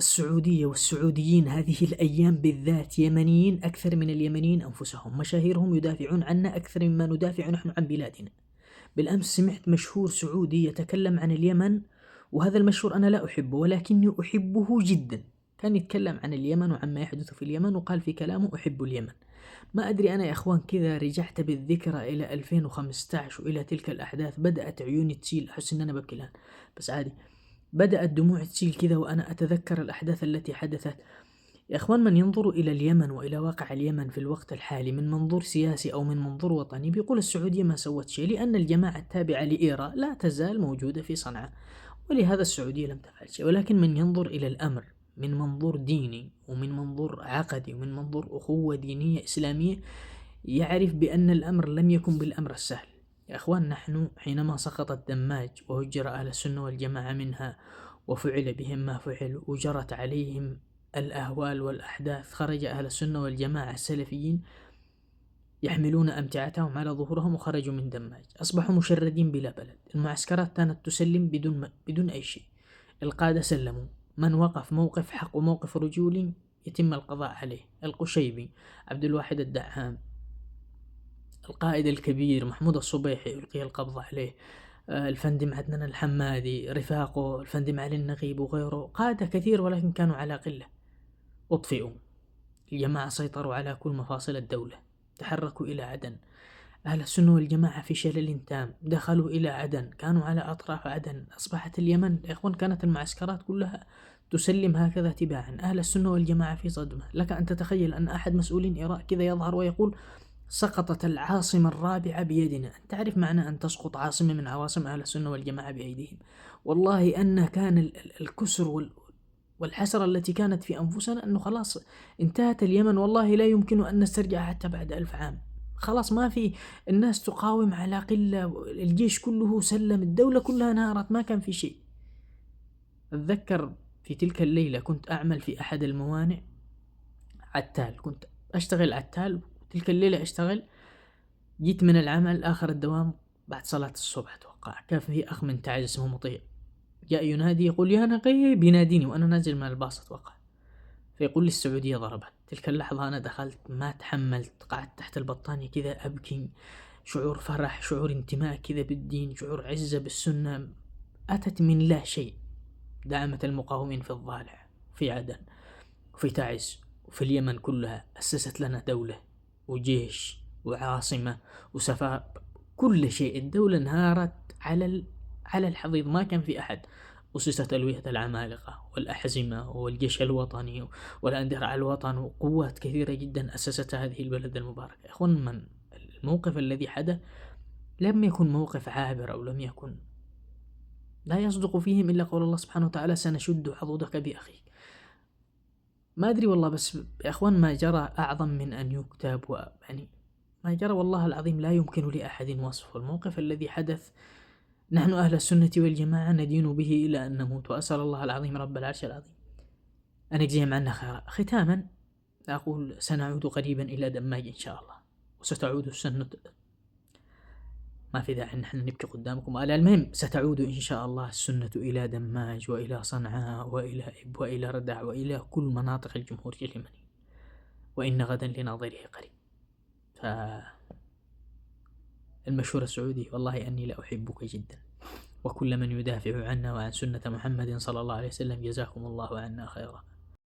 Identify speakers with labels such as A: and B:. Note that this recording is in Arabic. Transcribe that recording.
A: السعودية والسعوديين هذه الأيام بالذات يمنيين أكثر من اليمنيين أنفسهم، مشاهيرهم يدافعون عنا أكثر مما ندافع نحن عن بلادنا. بالأمس سمعت مشهور سعودي يتكلم عن اليمن، وهذا المشهور أنا لا أحبه ولكني أحبه جدا. كان يتكلم عن اليمن وعما يحدث في اليمن، وقال في كلامه أحب اليمن. ما أدري أنا يا إخوان، كذا رجعت بالذكرى إلى 2015 وإلى تلك الأحداث، بدأت عيوني تسيل، أحس إن أنا ببكي الآن بس عادي. بدأت دموع تسيل كذا وأنا أتذكر الأحداث التي حدثت. يا إخوان، من ينظر إلى اليمن وإلى واقع اليمن في الوقت الحالي من منظور سياسي أو من منظور وطني بيقول السعودية ما سوت شيء، لأن الجماعة التابعة لإيران لا تزال موجودة في صنعاء، ولهذا السعودية لم تفعل شيء. ولكن من ينظر إلى الأمر من منظور ديني ومن منظور عقدي ومن منظور أخوة دينية إسلامية يعرف بأن الأمر لم يكن بالأمر السهل. يا أخوان، نحن حينما سقطت دماج وهجر أهل السنة والجماعة منها وفعل بهم ما فعل وجرت عليهم الأهوال والأحداث، خرج أهل السنة والجماعة السلفيين يحملون أمتعتهم على ظهورهم وخرجوا من دماج، أصبحوا مشردين بلا بلد. المعسكرات كانت تسلم بدون أي شيء. القادة سلموا، من وقف موقف حق وموقف رجول يتم القضاء عليه. القشيبي، عبد الواحد الدعام، القائد الكبير محمود الصبيحي يلقي القبض عليه، الفندم عدنان الحمادي، رفاقه الفندم علي النقيب وغيره، قادة كثير ولكن كانوا على قلة، أطفئوا. الجماعة سيطروا على كل مفاصل الدولة، تحركوا إلى عدن. أهل السنة والجماعة في شلل تام، دخلوا إلى عدن، كانوا على أطراف عدن. أصبحت اليمن يا إخوان، كانت المعسكرات كلها تسلم هكذا تباعا. أهل السنة والجماعة في صدمة. لك أن تتخيل أن أحد مسؤولين إيران كذا يظهر ويقول سقطت العاصمة الرابعة بيدنا. أنت تعرف معنى أن تسقط عاصمة من عواصم أهل السنة والجماعة بأيديهم؟ والله أن كان الكسر والحسرة التي كانت في أنفسنا أنه خلاص انتهت اليمن، والله لا يمكن أن نسترجع حتى بعد 1000 عام. خلاص ما في، الناس تقاوم على قلة، الجيش كله سلم، الدولة كلها انهارت، ما كان في شيء. أتذكر في تلك الليلة كنت أعمل في أحد الموانئ عتال، كنت أشتغل عتال تلك الليلة أشتغل. جيت من العمل آخر الدوام بعد صلاة الصبح أتوقع، كان في أخ من تعز اسمه مطيع جاء ينادي يقول يا نقيب، يناديني وأنا نازل من الباص أتوقع، فيقول لي السعودية ضربت. تلك اللحظة أنا دخلت ما تحملت، قعدت تحت البطانية كذا أبكي، شعور فرح، شعور انتماء كذا بالدين، شعور عزة بالسنة أتت من لا شيء. دعمت المقاومين في الضالع في عدن وفي تعز وفي اليمن كلها، أسست لنا دولة وجيش وعاصمة وسفارة، كل شيء. الدولة انهارت على الحضيض، ما كان في أحد. أسست ألوية العمالقة والأحزمة والجيش الوطني والأندرع الوطن وقوات كثيرة جدا أسست هذه البلد المباركة. يا أخوان، من الموقف الذي حدث لم يكن موقف عابر، أو لم يكن، لا يصدق فيهم إلا قول الله سبحانه وتعالى سنشد حظودك بأخيك. ما أدري والله، بس يا أخوان ما جرى أعظم من أن يكتب، يعني ما جرى والله العظيم لا يمكن لأحد وصفه. الموقف الذي حدث نحن أهل السنة والجماعة ندين به إلى أن نموت، وأسأل الله العظيم رب العرش العظيم أن يجزيهم عنا خيرا. ختاما أقول سنعود قريبا إلى دماج إن شاء الله، وستعود السنة. ما في داعي نحن نبكي قدامكم. المهم ستعود إن شاء الله السنة إلى دماج وإلى صنعاء وإلى إب وإلى ردع وإلى كل مناطق الجمهورية اليمنية، وإن غدا لناظره قريب. فالمشهور السعودي والله أني لا أحبك جدا، وكل من يدافع عنا وعن سنة محمد صلى الله عليه وسلم جزاكم الله عنا خيرا.